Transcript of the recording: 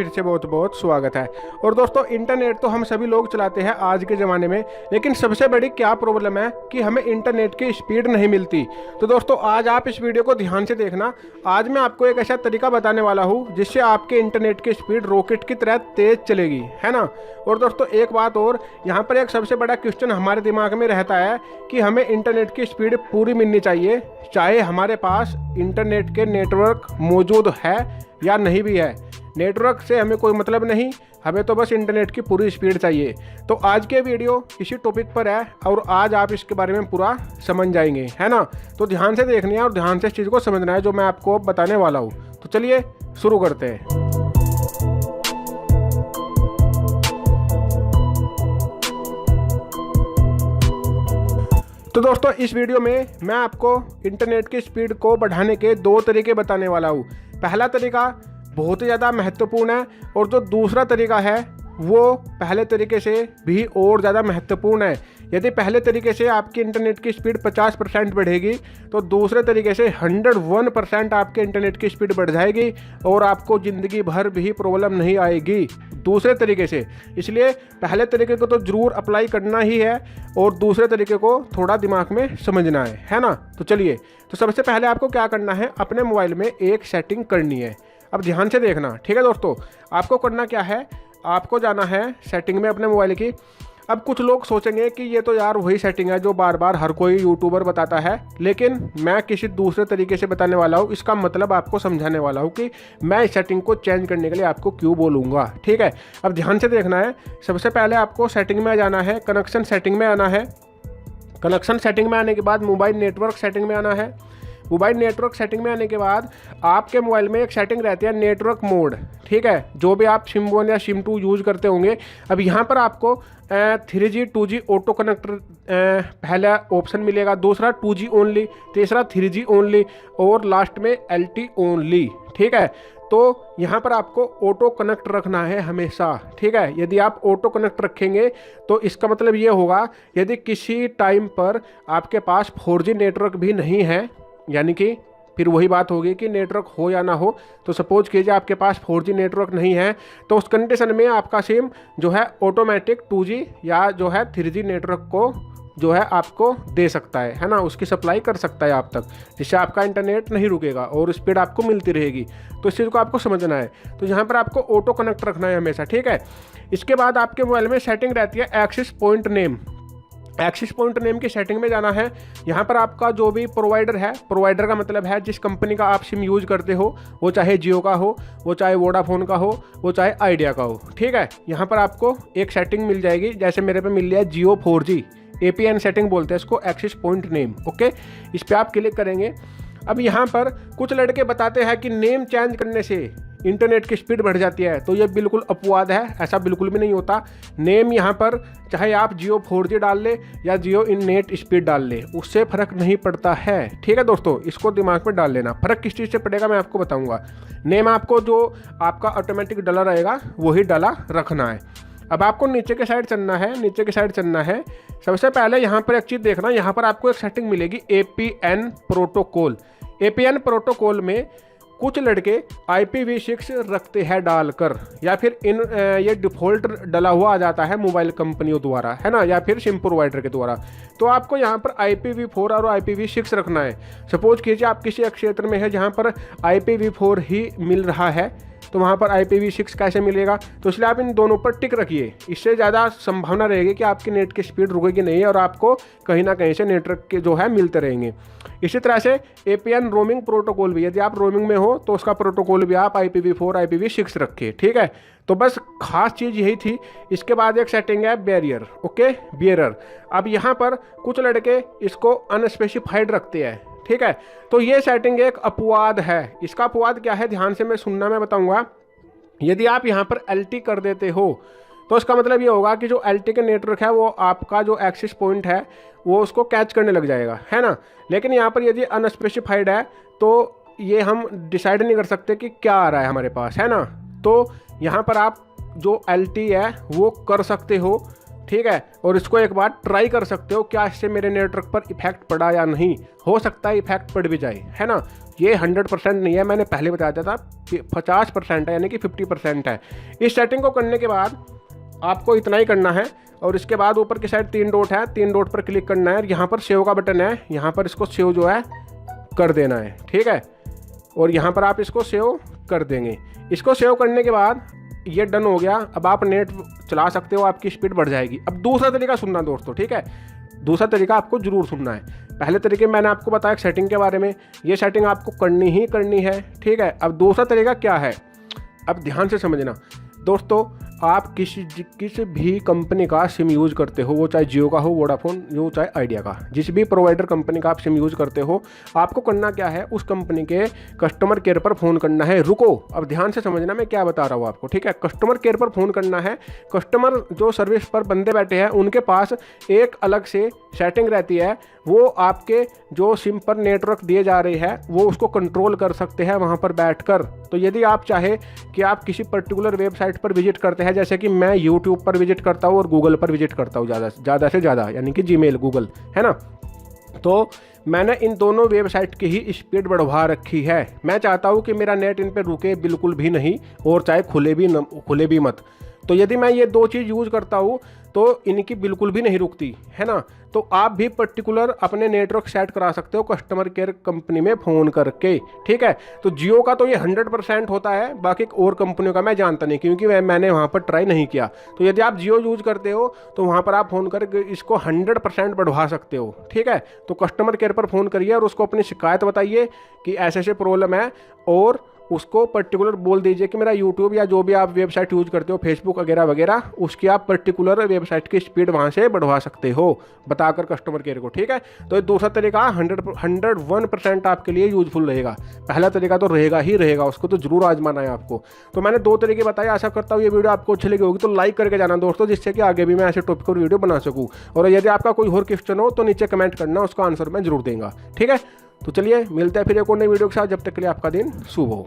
फिर से बहुत बहुत स्वागत है। और दोस्तों, इंटरनेट तो हम सभी लोग चलाते हैं आज के ज़माने में, लेकिन सबसे बड़ी क्या प्रॉब्लम है कि हमें इंटरनेट की स्पीड नहीं मिलती। तो दोस्तों, आज आप इस वीडियो को ध्यान से देखना। आज मैं आपको एक ऐसा तरीका बताने वाला हूँ जिससे आपके इंटरनेट की स्पीड रॉकेट की तरह तेज़ चलेगी, है ना। और दोस्तों, एक बात और, यहाँ पर एक सबसे बड़ा क्वेश्चन हमारे दिमाग में रहता है कि हमें इंटरनेट की स्पीड पूरी मिलनी चाहिए, चाहे हमारे पास इंटरनेट के नेटवर्क मौजूद है या नहीं भी है। नेटवर्क से हमें कोई मतलब नहीं, हमें तो बस इंटरनेट की पूरी स्पीड चाहिए। तो आज के वीडियो इसी टॉपिक पर है और आज आप इसके बारे में पूरा समझ जाएंगे, है ना। तो ध्यान से देखनी है और ध्यान से इस चीज़ को समझना है जो मैं आपको बताने वाला हूँ। तो चलिए शुरू करते हैं। तो दोस्तों, इस वीडियो में मैं आपको इंटरनेट की स्पीड को बढ़ाने के दो तरीके बताने वाला हूँ। पहला तरीका बहुत ही ज़्यादा महत्वपूर्ण है और जो दूसरा तरीका है वो पहले तरीके से भी और ज़्यादा महत्वपूर्ण है। यदि पहले तरीके से आपकी इंटरनेट की स्पीड 50% बढ़ेगी तो दूसरे तरीके से 101% आपके इंटरनेट की स्पीड बढ़ जाएगी और आपको ज़िंदगी भर भी प्रॉब्लम नहीं आएगी दूसरे तरीके से। इसलिए पहले तरीके को तो ज़रूर अप्लाई करना ही है और दूसरे तरीके को थोड़ा दिमाग में समझना है ना। तो चलिए, तो सबसे पहले आपको क्या करना है, अपने मोबाइल में एक सेटिंग करनी है। अब ध्यान से देखना, ठीक है दोस्तों। आपको करना क्या है, आपको जाना है सेटिंग में अपने मोबाइल की। अब कुछ लोग सोचेंगे कि ये तो यार वही सेटिंग है जो बार बार हर कोई यूट्यूबर बताता है, लेकिन मैं किसी दूसरे तरीके से बताने वाला हूँ। इसका मतलब आपको समझाने वाला हूँ कि मैं इस सेटिंग को चेंज करने के लिए आपको क्यों बोलूँगा, ठीक है। अब ध्यान से देखना है। सबसे पहले आपको सेटिंग में जाना है, कनेक्शन सेटिंग में आना है। कनेक्शन सेटिंग में आने के बाद मोबाइल नेटवर्क सेटिंग में आना है। मोबाइल नेटवर्क सेटिंग में आने के बाद आपके मोबाइल में एक सेटिंग रहती है नेटवर्क मोड, ठीक है, जो भी आप सिम 1 या सिम 2 यूज़ करते होंगे। अब यहाँ पर आपको 3G 2G ऑटो कनेक्टर पहला ऑप्शन मिलेगा, दूसरा 2G ओनली, तीसरा 3G ओनली और लास्ट में LTE ओनली, ठीक है। तो यहाँ पर आपको ऑटो कनेक्ट रखना है हमेशा, ठीक है। यदि आप ऑटो कनेक्ट रखेंगे तो इसका मतलब ये होगा, यदि किसी टाइम पर आपके पास 4G नेटवर्क भी नहीं है, यानी कि फिर वही बात होगी कि नेटवर्क हो या ना हो। तो सपोज कीजिए आपके पास 4G नेटवर्क नहीं है, तो उस कंडीशन में आपका सिम जो है ऑटोमेटिक 2G या जो है 3G नेटवर्क को जो है आपको दे सकता है ना, उसकी सप्लाई कर सकता है आप तक, जिससे आपका इंटरनेट नहीं रुकेगा और स्पीड आपको मिलती रहेगी। तो इस चीज़ को आपको समझना है। तो यहाँ पर आपको ऑटो कनेक्ट रखना है हमेशा, ठीक है। इसके बाद आपके मोबाइल में सेटिंग रहती है access point name. Access point name की सेटिंग में जाना है। यहाँ पर आपका जो भी प्रोवाइडर है, प्रोवाइडर का मतलब है जिस कंपनी का आप सिम यूज़ करते हो, वो चाहे जियो का हो, वो चाहे वोडाफोन का हो, वो चाहे आइडिया का हो, ठीक है। यहाँ पर आपको एक सेटिंग मिल जाएगी, जैसे मेरे पे मिल लिया जियो 4G, APN सेटिंग बोलते हैं इसको, एक्सेस पॉइंट नेम, ओके। इस पर आप क्लिक करेंगे। अब यहाँ पर कुछ लड़के बताते हैं कि नेम चेंज करने से इंटरनेट की स्पीड बढ़ जाती है, तो ये बिल्कुल अपवाद है, ऐसा बिल्कुल भी नहीं होता। नेम यहाँ पर चाहे आप जियो 4G डाल ले या जियो इन नेट स्पीड डाल ले, उससे फ़र्क नहीं पड़ता है, ठीक है दोस्तों। इसको दिमाग में डाल लेना। फ़र्क किस चीज़ से पड़ेगा मैं आपको बताऊँगा। नेम आपको जो आपका ऑटोमेटिक डला रहेगा वही डला रखना है। अब आपको नीचे के साइड चलना है, नीचे के साइड चलना है। सबसे पहले यहाँ पर एक चीज़ देखना, यहाँ पर आपको एक सेटिंग मिलेगी APN प्रोटोकॉल। APN प्रोटोकॉल में कुछ लड़के IPv6 रखते हैं डालकर, या फिर ये डिफ़ॉल्ट डला हुआ आ जाता है मोबाइल कंपनियों द्वारा, है ना, या फिर सिम प्रोवाइडर के द्वारा। तो आपको यहाँ पर IPv4 और IPv6 रखना है। सपोज कीजिए आप किसी एक क्षेत्र में है जहाँ पर IPv4 ही मिल रहा है, तो वहाँ पर IPv6 कैसे मिलेगा। तो इसलिए आप इन दोनों पर टिक रखिए, इससे ज़्यादा संभावना रहेगी कि आपकी नेट की स्पीड रुकेगी नहीं और आपको कहीं ना कहीं से नेटवर्क के जो है मिलते रहेंगे। इसी तरह से APN रोमिंग प्रोटोकॉल भी, यदि आप रोमिंग में हो तो उसका प्रोटोकॉल भी आप IPv4 IPv6 रखिए, ठीक है। तो बस खास चीज़ यही थी। इसके बाद एक सेटिंग है बैरियर, ओके, बियरर। अब यहाँ पर कुछ लड़के इसको अनस्पेसिफाइड रखते हैं, ठीक है। तो ये सेटिंग एक अपवाद है। इसका अपवाद क्या है, ध्यान से मैं बताऊंगा। यदि आप यहाँ पर LTE कर देते हो तो इसका मतलब ये होगा कि जो LTE के नेटवर्क है वो आपका जो एक्सेस पॉइंट है वो उसको कैच करने लग जाएगा, है ना। लेकिन यहाँ पर यदि अनस्पेसिफाइड है तो ये हम डिसाइड नहीं कर सकते कि क्या आ रहा है हमारे पास, है ना। तो यहाँ पर आप जो LTE है वो कर सकते हो, ठीक है, और इसको एक बार ट्राई कर सकते हो क्या इससे मेरे नेटवर्क पर इफेक्ट पड़ा या नहीं। हो सकता है इफेक्ट पड़ भी जाए, है ना। ये 100% नहीं है, मैंने पहले बताया था 50% है, यानी कि 50% है। इस सेटिंग को करने के बाद आपको इतना ही करना है और इसके बाद ऊपर की साइड 3 डॉट है, 3 डॉट पर क्लिक करना है। यहाँ पर सेव का बटन है, यहाँ पर इसको सेव जो है कर देना है, ठीक है। और यहाँ पर आप इसको सेव कर देंगे। इसको सेव करने के बाद ये डन हो गया। अब आप नेट चला सकते हो, आपकी स्पीड बढ़ जाएगी। अब दूसरा तरीका सुनना दोस्तों, ठीक है। दूसरा तरीका आपको ज़रूर सुनना है। पहले तरीके मैंने आपको बताया सेटिंग के बारे में, ये सेटिंग आपको करनी ही करनी है, ठीक है। अब दूसरा तरीका क्या है, अब ध्यान से समझना दोस्तों। आप किस भी कंपनी का सिम यूज़ करते हो, वो चाहे जियो का हो, वोडाफोन, वो चाहे आइडिया का, जिस भी प्रोवाइडर कंपनी का आप सिम यूज़ करते हो, आपको करना क्या है, उस कंपनी के कस्टमर केयर पर फ़ोन करना है। रुको, अब ध्यान से समझना मैं क्या बता रहा हूँ आपको, ठीक है। कस्टमर केयर पर फ़ोन करना है। कस्टमर जो सर्विस पर बंदे बैठे हैं, उनके पास एक अलग से सेटिंग रहती है। वो आपके जो सिम पर नेटवर्क दिए जा रहे हैं, वो उसको कंट्रोल कर सकते हैं वहाँ पर बैठकर। तो यदि आप चाहे कि आप किसी पर्टिकुलर वेबसाइट पर विजिट करते हैं, जैसे कि मैं यूट्यूब पर विजिट करता हूँ और गूगल पर विजिट करता हूँ ज़्यादा से ज़्यादा, यानी कि जीमेल, गूगल, है ना। तो मैंने इन दोनों वेबसाइट की ही स्पीड बढ़वा रखी है। मैं चाहता हूँ कि मेरा नेट इन पर रुके बिल्कुल भी नहीं, और चाहे खुले भी मत। तो यदि मैं ये 2 चीज़ यूज़ करता हूँ तो इनकी बिल्कुल भी नहीं रुकती, है ना। तो आप भी पर्टिकुलर अपने नेटवर्क सेट करा सकते हो कस्टमर केयर कंपनी में फ़ोन करके, ठीक है। तो जियो का तो ये 100% होता है, बाकी और कंपनियों का मैं जानता नहीं, क्योंकि मैंने वहाँ पर ट्राई नहीं किया। तो यदि आप जियो यूज़ करते हो तो वहाँ पर आप फ़ोन करके इसको 100% बढ़वा सकते हो, ठीक है। तो कस्टमर केयर पर फ़ोन करिए और उसको अपनी शिकायत बताइए कि ऐसे ऐसे प्रॉब्लम है, और उसको पर्टिकुलर बोल दीजिए कि मेरा यूट्यूब या जो भी आप वेबसाइट यूज़ करते हो, फेसबुक वगैरह वगैरह, उसकी आप पर्टिकुलर वेबसाइट की स्पीड वहाँ से बढ़वा सकते हो, बताकर कस्टमर केयर को, ठीक है। तो ये दूसरा तरीका 101% आपके लिए यूजफुल रहेगा। पहला तरीका तो रहेगा ही रहेगा, उसको तो जरूर आजमाना है आपको। तो मैंने 2 तरीके बताए। आशा करता हूँ ये वीडियो आपको अच्छी लगी होगी, तो लाइक करके जाना दोस्तों, जिससे कि आगे भी मैं ऐसे टॉपिक पर वीडियो बना सकूँ। और यदि आपका कोई और क्वेश्चन हो तो नीचे कमेंट करना, उसका आंसर मैं जरूर दूंगा, ठीक है। तो चलिए मिलते हैं फिर एक और नई वीडियो के साथ। जब तक के लिए आपका दिन शुभ हो।